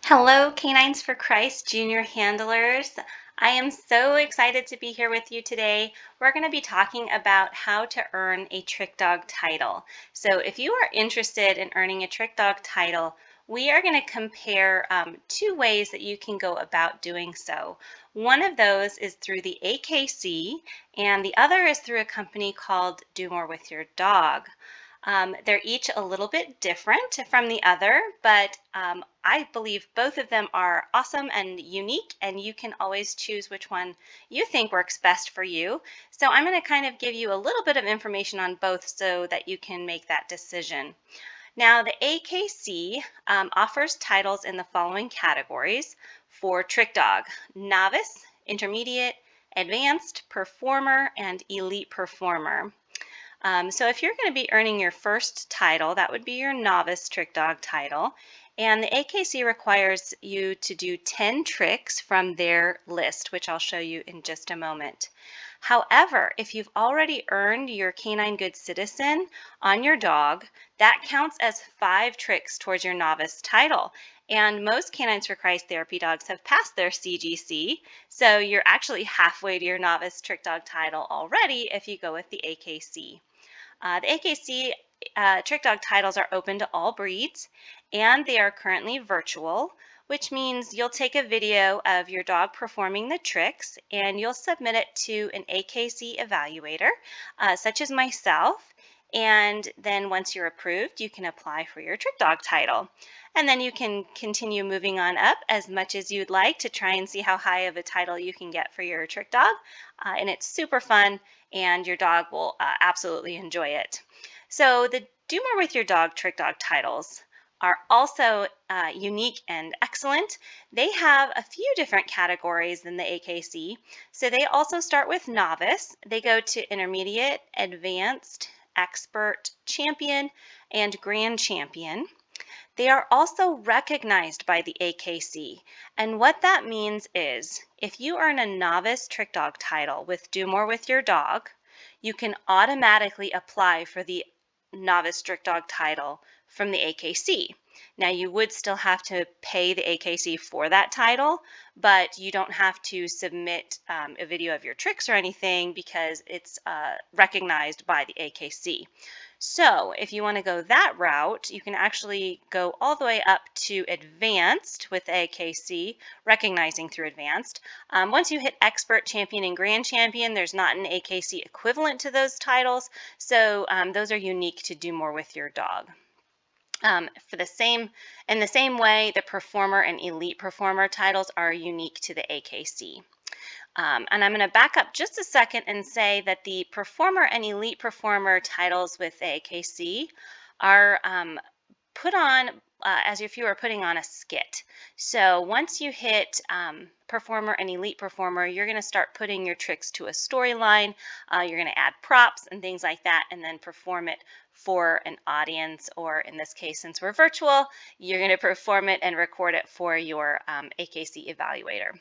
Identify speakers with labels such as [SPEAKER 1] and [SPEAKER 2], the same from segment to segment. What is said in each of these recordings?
[SPEAKER 1] Hello, Canines for Christ Junior Handlers. I am so excited to be here with you today. We're going to be talking about how to earn a Trick Dog title. So if you are interested in earning a Trick Dog title, we are going to compare two ways that you can go about doing so. One of those is through the AKC, and the other is through a company called Do More With Your Dog. They're each a little bit different from the other, but I believe both of them are awesome and unique, and you can always choose which one you think works best for you. So I'm going to kind of give you a little bit of information on both so that you can make that decision. Now, the AKC offers titles in the following categories for Trick Dog: Novice, Intermediate, Advanced, Performer, and Elite Performer. So if you're going to be earning your first title, that would be your novice trick dog title. And the AKC requires you to do 10 tricks from their list, which I'll show you in just a moment. However, if you've already earned your Canine Good Citizen on your dog, that counts as 5 tricks towards your novice title. And most Canines for Christ therapy dogs have passed their CGC, so you're actually halfway to your novice trick dog title already if you go with the AKC. The AKC Trick Dog titles are open to all breeds, and they are currently virtual, which means you'll take a video of your dog performing the tricks and you'll submit it to an AKC evaluator, such as myself. And then once you're approved, you can apply for your Trick Dog title. And then you can continue moving on up as much as you'd like to try and see how high of a title you can get for your Trick Dog. And it's super fun, and your dog will absolutely enjoy it. So the Do More With Your Dog Trick Dog titles are also unique and excellent. They have a few different categories than the AKC. So they also start with novice. They go to intermediate, advanced, expert, champion, and grand champion. They are also recognized by the AKC, and what that means is if you earn a novice trick dog title with Do More With Your Dog, you can automatically apply for the novice trick dog title from the AKC. Now, you would still have to pay the AKC for that title, but you don't have to submit a video of your tricks or anything because it's recognized by the AKC. So if you want to go that route, you can actually go all the way up to advanced with AKC, recognizing through advanced. Once you hit expert, champion, and grand champion, there's not an AKC equivalent to those titles, so those are unique to Do More With Your Dog. In the same way, the performer and elite performer titles are unique to the AKC. And I'm going to back up just a second and say that the performer and elite performer titles with AKC are put on as if you were putting on a skit. So once you hit performer and elite performer, you're going to start putting your tricks to a storyline. You're going to add props and things like that and then perform it for an audience, or in this case, since we're virtual, you're going to perform it and record it for your AKC evaluator.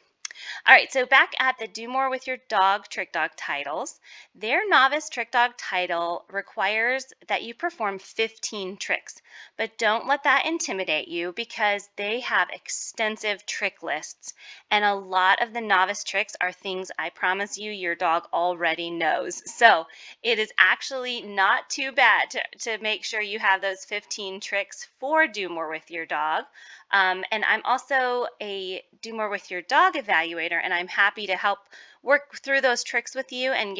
[SPEAKER 1] All right, so back at the Do More With Your Dog Trick Dog titles, their novice trick dog title requires that you perform 15 tricks, but don't let that intimidate you because they have extensive trick lists, and a lot of the novice tricks are things I promise you your dog already knows. So it is actually not too bad to make sure you have those 15 tricks for Do More With Your Dog. And I'm also a Do More With Your Dog evaluator, and I'm happy to help work through those tricks with you and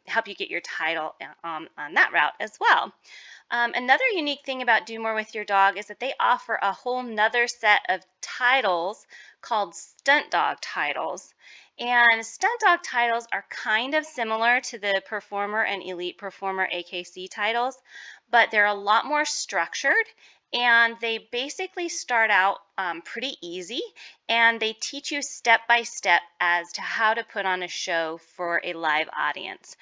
[SPEAKER 1] help you get your title on that route as well. Another unique thing about Do More With Your Dog is that they offer a whole nother set of titles called stunt dog titles. And stunt dog titles are kind of similar to the performer and elite performer AKC titles, but they're a lot more structured, and they basically start out pretty easy, and they teach you step by step as to how to put on a show for a live audience.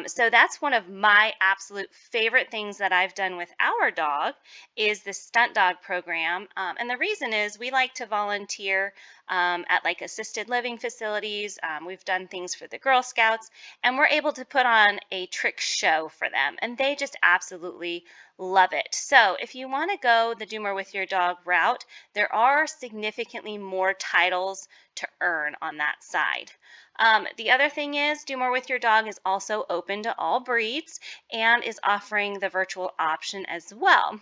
[SPEAKER 1] So that's one of my absolute favorite things that I've done with our dog is the stunt dog program. And the reason is we like to volunteer at like assisted living facilities. We've done things for the Girl Scouts, and we're able to put on a trick show for them, and they just absolutely love it. So if you want to go the Do More With Your Dog route, there are significantly more titles to earn on that side. The other thing is Do More With Your Dog is also open to all breeds and is offering the virtual option as well.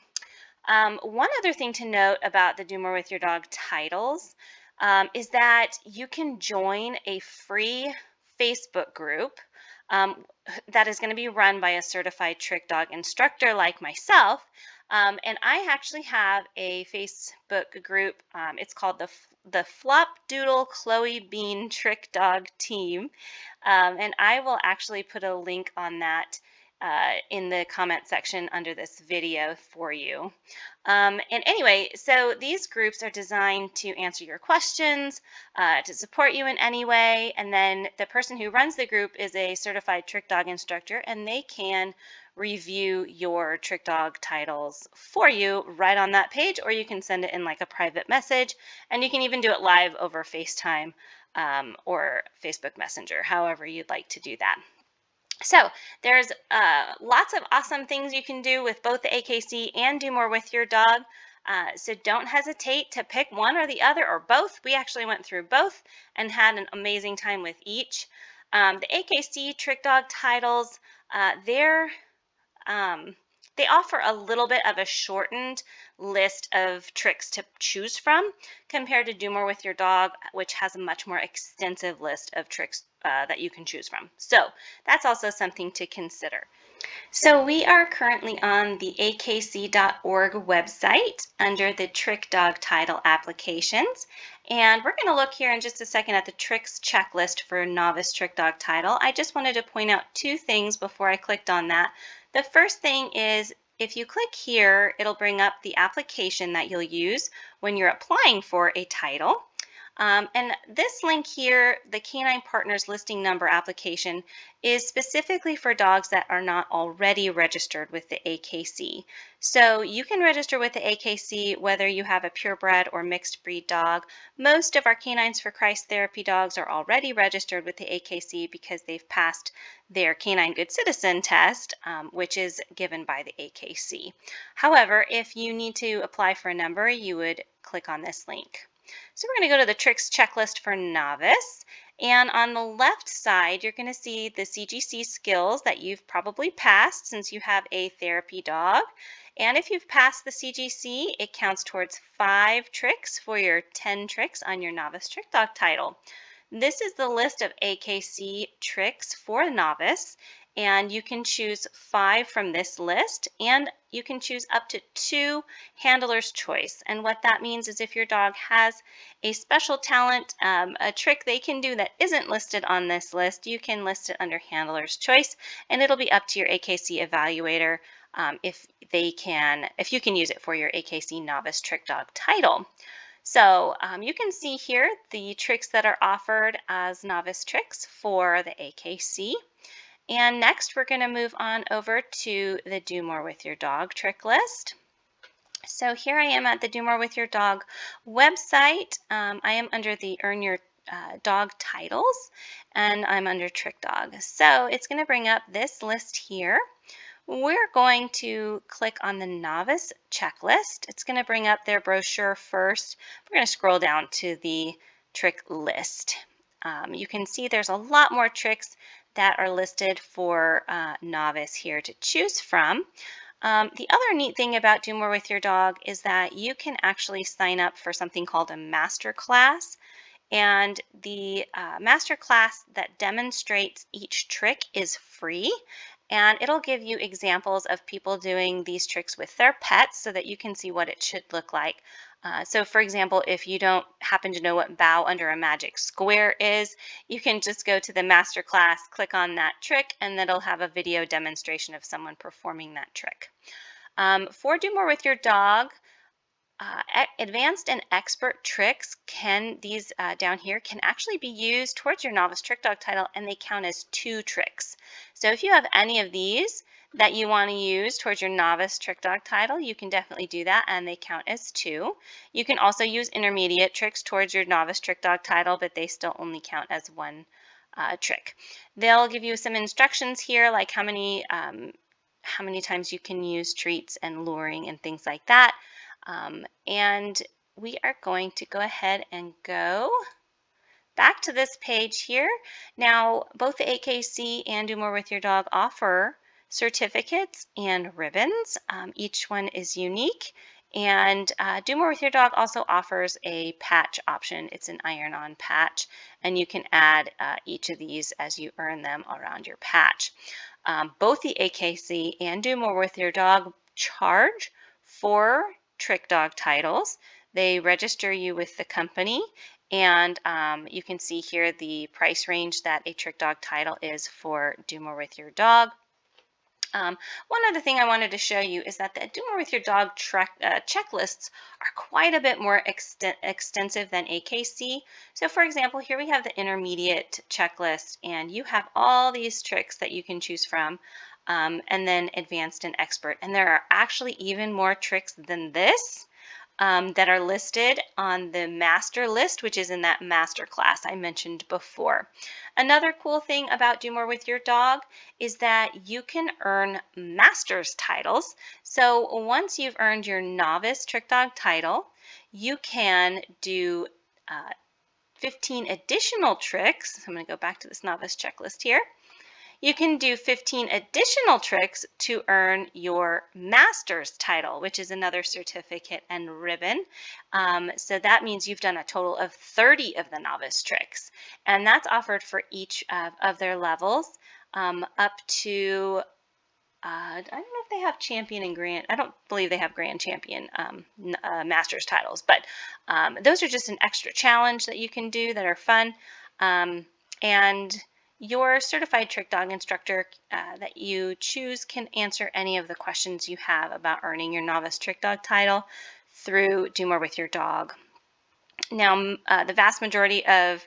[SPEAKER 1] One other thing to note about the Do More With Your Dog titles is that you can join a free Facebook group that is going to be run by a certified trick dog instructor like myself. And I actually have a Facebook group. It's called the Flop Doodle Chloe Bean Trick Dog Team. And I will actually put a link on that in the comment section under this video for you. And anyway, so these groups are designed to answer your questions, to support you in any way, and then the person who runs the group is a certified trick dog instructor, and they can review your trick dog titles for you right on that page, or you can send it in like a private message, and you can even do it live over FaceTime or Facebook Messenger, however you'd like to do that. So there's lots of awesome things you can do with both the AKC and Do More With Your Dog. So don't hesitate to pick one or the other or both. We actually went through both and had an amazing time with each. The AKC Trick Dog titles, they offer a little bit of a shortened list of tricks to choose from compared to Do More With Your Dog, which has a much more extensive list of tricks that you can choose from. So that's also something to consider. So we are currently on the akc.org website under the Trick Dog title applications. And we're going to look here in just a second at the tricks checklist for novice trick dog title. I just wanted to point out two things before I clicked on that. The first thing is if you click here, it'll bring up the application that you'll use when you're applying for a title. And this link here, the Canine Partners Listing Number application, is specifically for dogs that are not already registered with the AKC. So you can register with the AKC whether you have a purebred or mixed breed dog. Most of our Canines for Christ therapy dogs are already registered with the AKC because they've passed their Canine Good Citizen test, which is given by the AKC. However, if you need to apply for a number, you would click on this link. So we're going to go to the tricks checklist for novice, and on the left side you're going to see the CGC skills that you've probably passed since you have a therapy dog. And if you've passed the CGC, it counts towards 5 tricks for your 10 tricks on your novice trick dog title. This is the list of AKC tricks for a novice, and you can choose 5 from this list, and you can choose up to 2 handler's choice. And what that means is if your dog has a special talent, a trick they can do that isn't listed on this list, you can list it under handler's choice, and it'll be up to your AKC evaluator if you can use it for your AKC novice trick dog title. So you can see here the tricks that are offered as novice tricks for the AKC. And next we're going to move on over to the Do More With Your Dog trick list. So here I am at the Do More With Your Dog website. I am under the Earn Your Dog titles, and I'm under Trick Dog. So it's going to bring up this list here. We're going to click on the novice checklist. It's going to bring up their brochure first. We're going to scroll down to the trick list. You can see there's a lot more tricks that are listed for novice here to choose from. The other neat thing about Do More With Your Dog is that you can actually sign up for something called a master class. And the master class that demonstrates each trick is free. And it'll give you examples of people doing these tricks with their pets so that you can see what it should look like So for example, if you don't happen to know what bow under a magic square is, you can just go to the master class, click on that trick, and that'll have a video demonstration of someone performing that trick. For Do More With Your Dog, advanced and expert tricks these down here can actually be used towards your novice trick dog title, and they count as 2 tricks. So if you have any of these that you want to use towards your novice trick dog title, you can definitely do that, and they count as 2. You can also use intermediate tricks towards your novice trick dog title, but they still only count as 1 trick. They'll give you some instructions here, like how many times you can use treats and luring and things like that. And we are going to go ahead and go back to this page here. Now, both the AKC and Do More With Your Dog offer certificates and ribbons. Each one is unique. And Do More With Your Dog also offers a patch option. It's an iron-on patch, and you can add each of these as you earn them around your patch. Both the AKC and Do More With Your Dog charge for trick dog titles. They register you with the company, and you can see here the price range that a trick dog title is for Do More With Your Dog. One other thing I wanted to show you is that the Do More With Your Dog checklists are quite a bit more extensive than AKC. So for example, here we have the intermediate checklist, and you have all these tricks that you can choose from, and then advanced and expert. And there are actually even more tricks than this that are listed on the master list, which is in that master class I mentioned before. Another cool thing about Do More With Your Dog is that you can earn master's titles. So once you've earned your novice trick dog title, you can do 15 additional tricks. I'm going to go back to this novice checklist here. You can do 15 additional tricks to earn your master's title, which is another certificate and ribbon. So that means you've done a total of 30 of the novice tricks, and that's offered for each of their levels, up to I don't know if they have champion and grand. I don't believe they have grand champion master's titles, but those are just an extra challenge that you can do that are fun. And your certified trick dog instructor that you choose can answer any of the questions you have about earning your novice trick dog title through Do More With Your Dog. Now, the vast majority of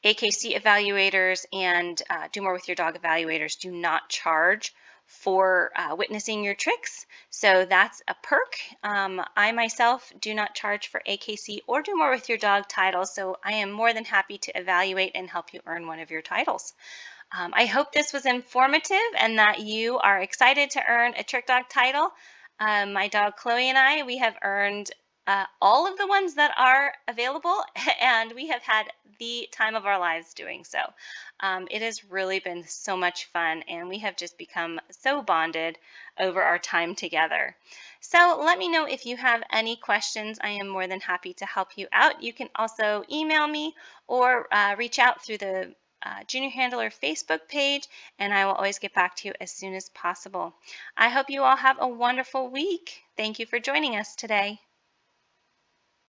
[SPEAKER 1] AKC evaluators and Do More With Your Dog evaluators do not charge for witnessing your tricks, so that's a perk. I myself do not charge for AKC or Do More With Your Dog titles, so I am more than happy to evaluate and help you earn one of your titles. I hope this was informative and that you are excited to earn a trick dog title. My dog Chloe and I, we have earned all of the ones that are available, and we have had the time of our lives doing so. It has really been so much fun, and we have just become so bonded over our time together. So let me know if you have any questions. I am more than happy to help you out. You can also email me or reach out through the Junior Handler Facebook page, and I will always get back to you as soon as possible. I hope you all have a wonderful week. Thank you for joining us today.